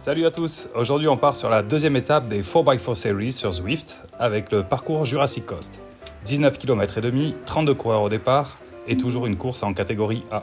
Salut à tous, aujourd'hui on part sur la deuxième étape des 4x4 Series sur Zwift avec le parcours Jurassic Coast. 19 km et demi, 32 coureurs au départ et toujours une course en catégorie A.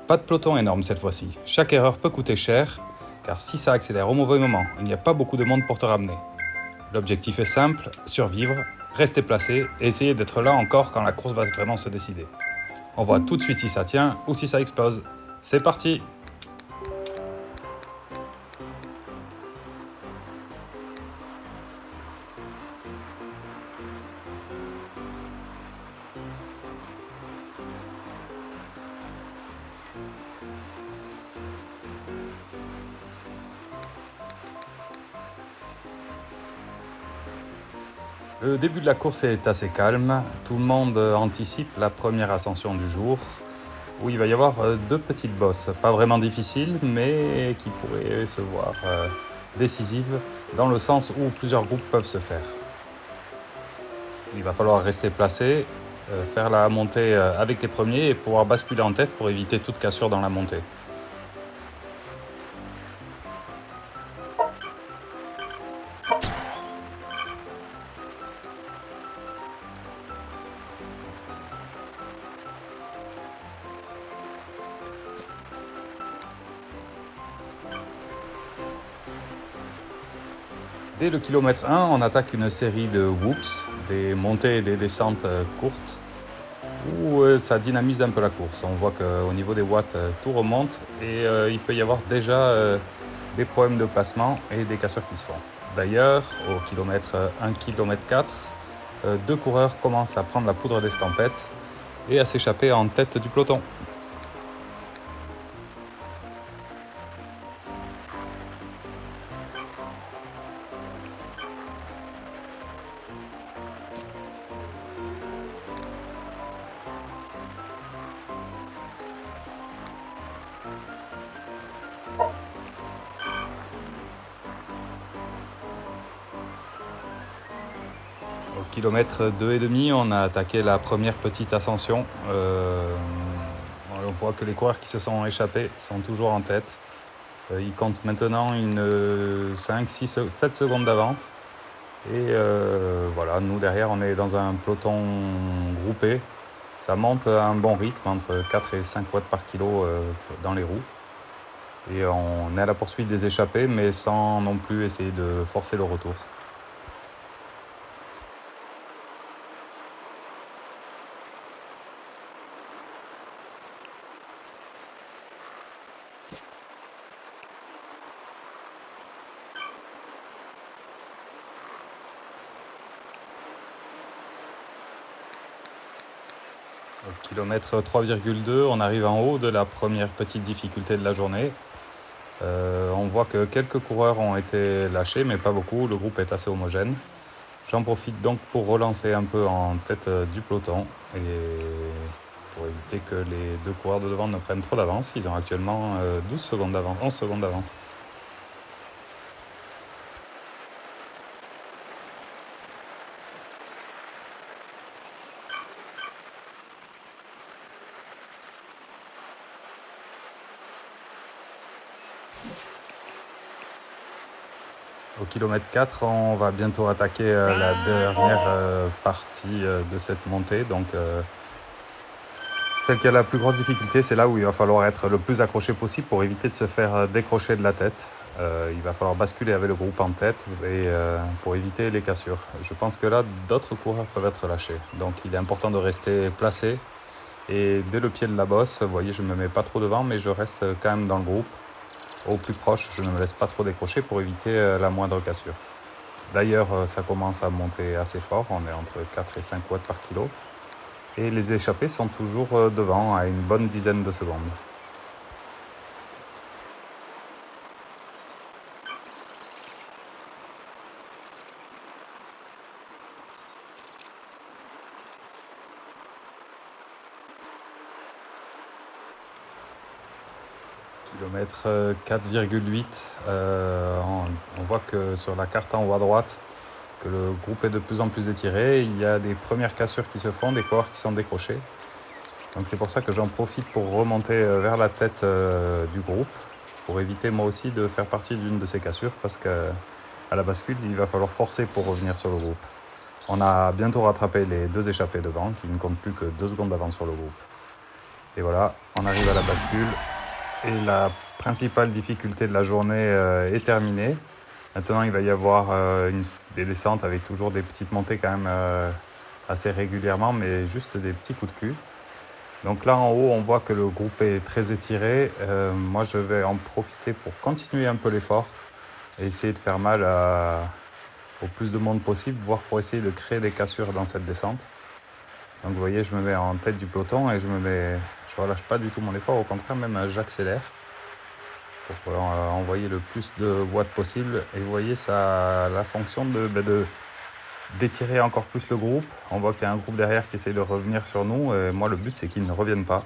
Pas de peloton énorme cette fois-ci, chaque erreur peut coûter cher car si ça accélère au mauvais moment, il n'y a pas beaucoup de monde pour te ramener. L'objectif est simple, survivre, rester placé et essayer d'être là encore quand la course va vraiment se décider. On voit tout de suite si ça tient ou si ça explose. C'est parti! Le début de la course est assez calme, tout le monde anticipe la première ascension du jour, où il va y avoir deux petites bosses, pas vraiment difficiles, mais qui pourraient se voir décisives, dans le sens où plusieurs groupes peuvent se faire. Il va falloir rester placé, faire la montée avec les premiers et pouvoir basculer en tête pour éviter toute cassure dans la montée. Dès le kilomètre 1, on attaque une série de whoops, des montées et des descentes courtes, où ça dynamise un peu la course. On voit qu'au niveau des watts, tout remonte et il peut y avoir déjà des problèmes de placement et des cassures qui se font. D'ailleurs, au kilomètre 1 km 4, deux coureurs commencent à prendre la poudre d'escampette et à s'échapper en tête du peloton. Au kilomètre 2,5, on a attaqué la première petite ascension. On voit que les coureurs qui se sont échappés sont toujours en tête. Ils comptent maintenant une 5, 6, 7 secondes d'avance. Et voilà, nous derrière, on est dans un peloton groupé. Ça monte à un bon rythme, entre 4 et 5 watts par kilo dans les roues. Et on est à la poursuite des échappés, mais sans non plus essayer de forcer le retour. Au kilomètre 3,2, on arrive en haut de la première petite difficulté de la journée. On voit que quelques coureurs ont été lâchés, mais pas beaucoup. Le groupe est assez homogène. J'en profite donc pour relancer un peu en tête du peloton et pour éviter que les deux coureurs de devant ne prennent trop d'avance. Ils ont actuellement 12 secondes d'avance, 11 secondes d'avance. Au kilomètre 4, on va bientôt attaquer la dernière partie de cette montée. Donc, celle qui a la plus grosse difficulté, c'est là où il va falloir être le plus accroché possible pour éviter de se faire décrocher de la tête. Il va falloir basculer avec le groupe en tête et pour éviter les cassures. Je pense que là, d'autres coureurs peuvent être lâchés. Donc, il est important de rester placé. Et dès le pied de la bosse, vous voyez, je ne me mets pas trop devant, mais je reste quand même dans le groupe. Au plus proche, je ne me laisse pas trop décrocher pour éviter la moindre cassure. D'ailleurs, ça commence à monter assez fort, on est entre 4 et 5 watts par kilo. Et les échappés sont toujours devant à une bonne dizaine de secondes. Kilomètre 4,8, on voit que sur la carte en haut à droite, que le groupe est de plus en plus étiré. Il y a des premières cassures qui se font, des coureurs qui sont décrochés. Donc c'est pour ça que j'en profite pour remonter vers la tête du groupe, pour éviter moi aussi de faire partie d'une de ces cassures parce qu'à la bascule, il va falloir forcer pour revenir sur le groupe. On a bientôt rattrapé les 2 échappés devant qui ne comptent plus que 2 secondes d'avance sur le groupe. Et voilà, on arrive à la bascule et la principale difficulté de la journée est terminée. Maintenant, il va y avoir des descentes avec toujours des petites montées quand même assez régulièrement, mais juste des petits coups de cul. Donc là, en haut, on voit que le groupe est très étiré. Moi, je vais en profiter pour continuer un peu l'effort et essayer de faire mal au plus de monde possible, voire pour essayer de créer des cassures dans cette descente. Donc vous voyez, je me mets en tête du peloton et je relâche pas du tout mon effort, au contraire, même j'accélère pour envoyer le plus de watts possible. Et vous voyez, ça a la fonction d'étirer encore plus le groupe. On voit qu'il y a un groupe derrière qui essaye de revenir sur nous. Et moi, le but, c'est qu'ils ne reviennent pas.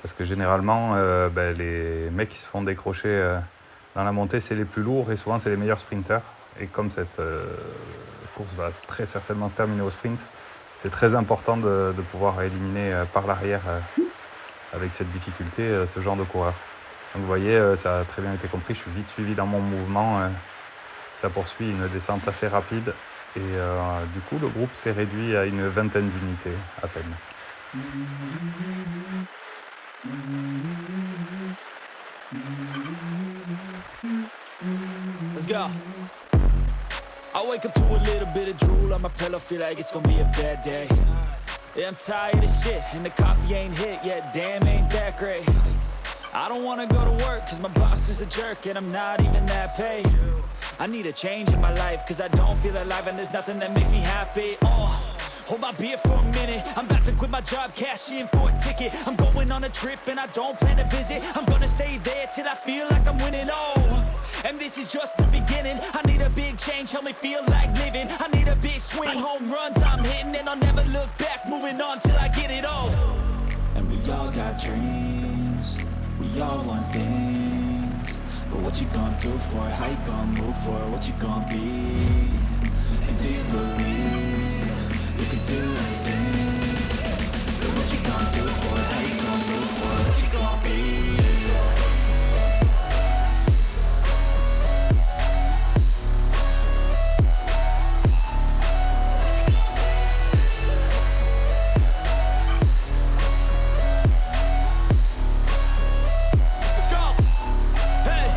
Parce que généralement, les mecs qui se font décrocher dans la montée, c'est les plus lourds et souvent, c'est les meilleurs sprinters. Et comme cette course va très certainement se terminer au sprint, c'est très important de pouvoir éliminer par l'arrière avec cette difficulté ce genre de coureur. Donc vous voyez, ça a très bien été compris, je suis vite suivi dans mon mouvement. Ça poursuit une descente assez rapide et du coup le groupe s'est réduit à une vingtaine d'unités à peine. Let's go. I wake up to a little bit of drool on my pillow, feel like it's gonna be a bad day. Yeah, I'm tired of shit, and the coffee ain't hit yet, damn, ain't that great. I don't wanna go to work, cause my boss is a jerk, and I'm not even that paid. I need a change in my life, cause I don't feel alive, and there's nothing that makes me happy. Hold my beer for a minute, I'm about to quit my job, cash in for a ticket. I'm going on a trip and I don't plan to visit. I'm gonna stay there till I feel like I'm winning, and this is just the beginning. I need a big change, help me feel like living. I need a big swing, home runs I'm hitting, and I'll never look back, moving on till I get it all. And we all got dreams, we all want things, but what you gonna do for it? How you gonna move for it? What you gonna be? And do you believe you can do anything? But what you gonna do for it? How you gonna move for it? What you gonna be? Let's go! Hey!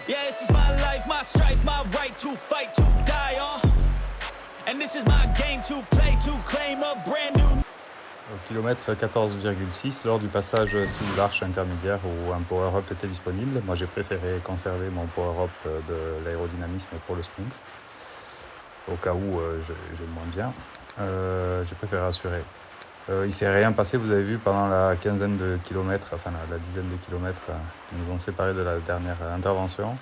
Yeah, this is my life, my strife, my right to fight, to die on. And this is my game to play, to claim a brand new. Au kilomètre 14,6, lors du passage sous l'arche intermédiaire où un power-up était disponible, moi j'ai préféré conserver mon power-up de l'aérodynamisme pour le sprint, au cas où j'ai moins bien. J'ai préféré assurer. Il ne s'est rien passé, vous avez vu, pendant la quinzaine de kilomètres, enfin la dizaine de kilomètres qui nous ont séparés de la dernière intervention.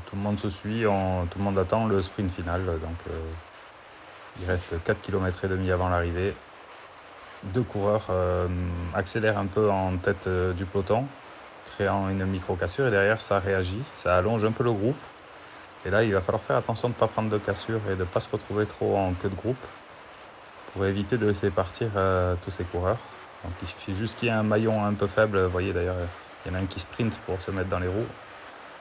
Tout le monde se suit, tout le monde attend le sprint final. Donc il reste 4 km et demi avant l'arrivée. 2 coureurs accélèrent un peu en tête du peloton, créant une micro-cassure, et derrière ça réagit, ça allonge un peu le groupe. Et là, il va falloir faire attention de ne pas prendre de cassure et de ne pas se retrouver trop en queue de groupe pour éviter de laisser partir tous ces coureurs. Donc il suffit juste qu'il y ait un maillon un peu faible. Vous voyez d'ailleurs, il y en a un qui sprint pour se mettre dans les roues.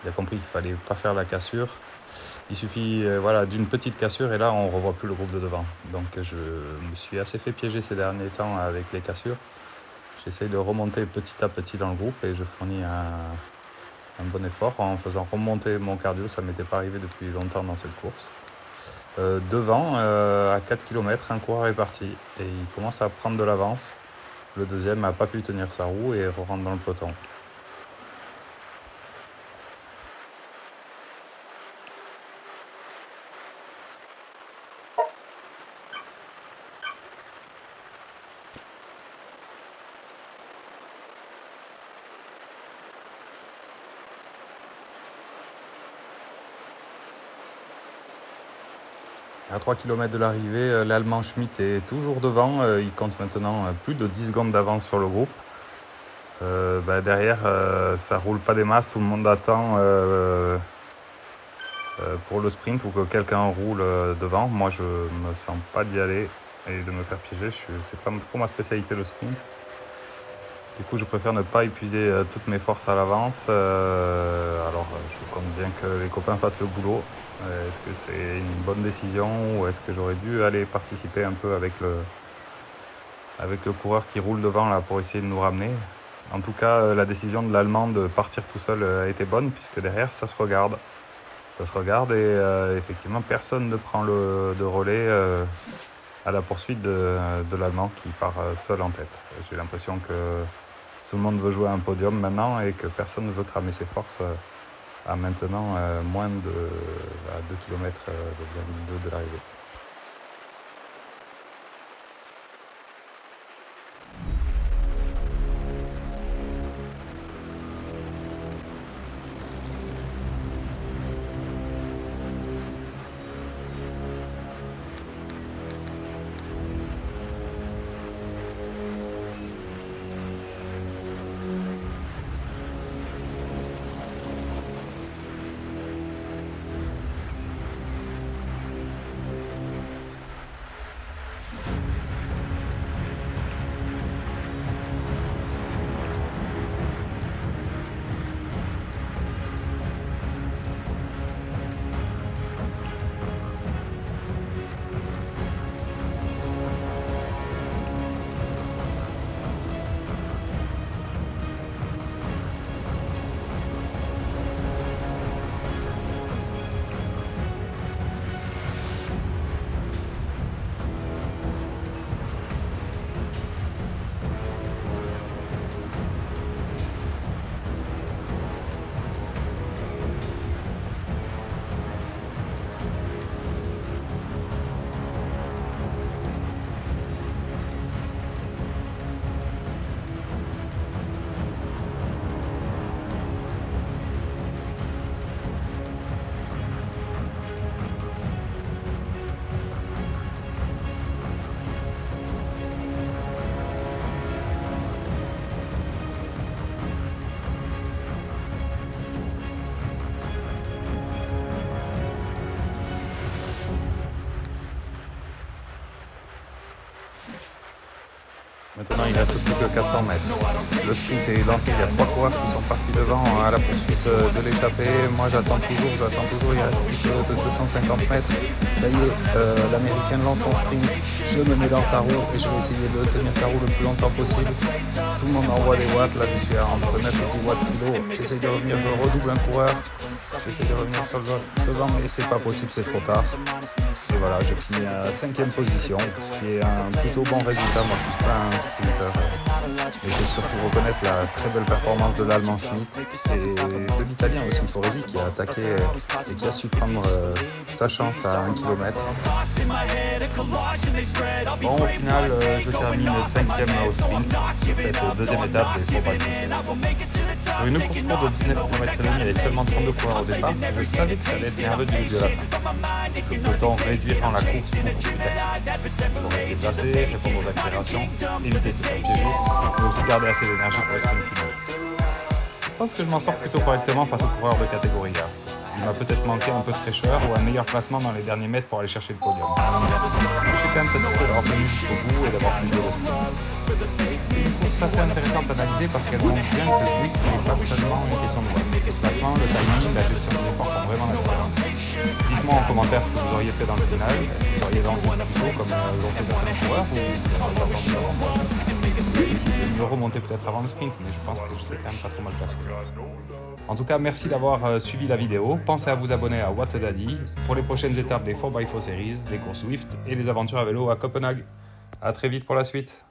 Il a compris qu'il ne fallait pas faire la cassure. Il suffit d'une petite cassure et là, on ne revoit plus le groupe de devant. Donc je me suis assez fait piéger ces derniers temps avec les cassures. J'essaye de remonter petit à petit dans le groupe et je fournis un bon effort en faisant remonter mon cardio. Ça ne m'était pas arrivé depuis longtemps dans cette course. Devant, à 4 km, un coureur est parti et il commence à prendre de l'avance. Le deuxième n'a pas pu tenir sa roue et rentre dans le peloton. À 3 km de l'arrivée, l'Allemand Schmitt est toujours devant. Il compte maintenant plus de 10 secondes d'avance sur le groupe. Derrière, ça roule pas des masses. Tout le monde attend pour le sprint ou que quelqu'un roule devant. Moi, je me sens pas d'y aller et de me faire piéger. C'est pas trop ma spécialité, le sprint. Du coup, je préfère ne pas épuiser toutes mes forces à l'avance. Alors, je compte bien que les copains fassent le boulot. Est-ce que c'est une bonne décision ou est-ce que j'aurais dû aller participer un peu avec le coureur qui roule devant là, pour essayer de nous ramener? En tout cas, la décision de l'Allemand de partir tout seul a été bonne puisque derrière, ça se regarde. Ça se regarde et effectivement, personne ne prend de relais à la poursuite de l'Allemand qui part seul en tête. J'ai l'impression que tout le monde veut jouer à un podium maintenant et que personne ne veut cramer ses forces à maintenant moins à 2 km de l'arrivée. Maintenant, il ne reste plus que 400 mètres. Le sprint est lancé, il y a 3 coureurs qui sont partis devant à la poursuite de l'échappée. Moi, j'attends toujours, il reste plus que 250 mètres. Ça y est, l'Américain lance son sprint. Je me mets dans sa roue et je vais essayer de tenir sa roue le plus longtemps possible. Tout le monde envoie des watts, là je suis à entre 9 et 10 watts kilo. J'essaie de revenir, je redouble un coureur. J'essaie de revenir sur le devant, mais c'est pas possible, c'est trop tard. Et voilà, je finis à 5e position, ce qui est un plutôt bon résultat, moi qui suis pas un sprinter. Et je veux surtout reconnaître la très belle performance de l'Allemand Schmitt et de l'Italien aussi, Foresi, qui a attaqué et qui a su prendre sa chance à 1 km. Bon, au final, je termine 5e au sprint sur cette deuxième étape des 4x4. Pour une course courte de 19 km, il y avait seulement 32 coureurs au départ. Je savais que ça allait être nerveux du début à la fin. Le peloton réduire la course beaucoup plus tactique. Il faut rester placé, répondre aux accélérations, éviter de se faire piéger, mais aussi garder assez d'énergie pour le sprint final. Je pense que je m'en sors plutôt correctement face aux coureurs de catégorie A. Il m'a peut-être manqué un peu de fraîcheur ou un meilleur placement dans les derniers mètres pour aller chercher le podium. Je suis quand même satisfait d'avoir tenu jusqu'au bout et d'avoir pu jouer le sprint. C'est une course assez intéressante à analyser parce qu'elle montre bien que le but n'est pas seulement une question de voie. Le placement, le timing, la gestion des efforts font vraiment la différence. Dites-moi en commentaire ce que vous auriez fait dans le final. Est-ce que vous auriez lancé plus tôt comme l'ont fait certains coureurs ou de me remonter peut-être avant le sprint, mais je pense que j'étais quand même pas trop mal placé. En tout cas, merci d'avoir suivi la vidéo. Pensez à vous abonner à What Daddy pour les prochaines étapes des 4x4 Series, les courses Swift et les aventures à vélo à Copenhague. A très vite pour la suite.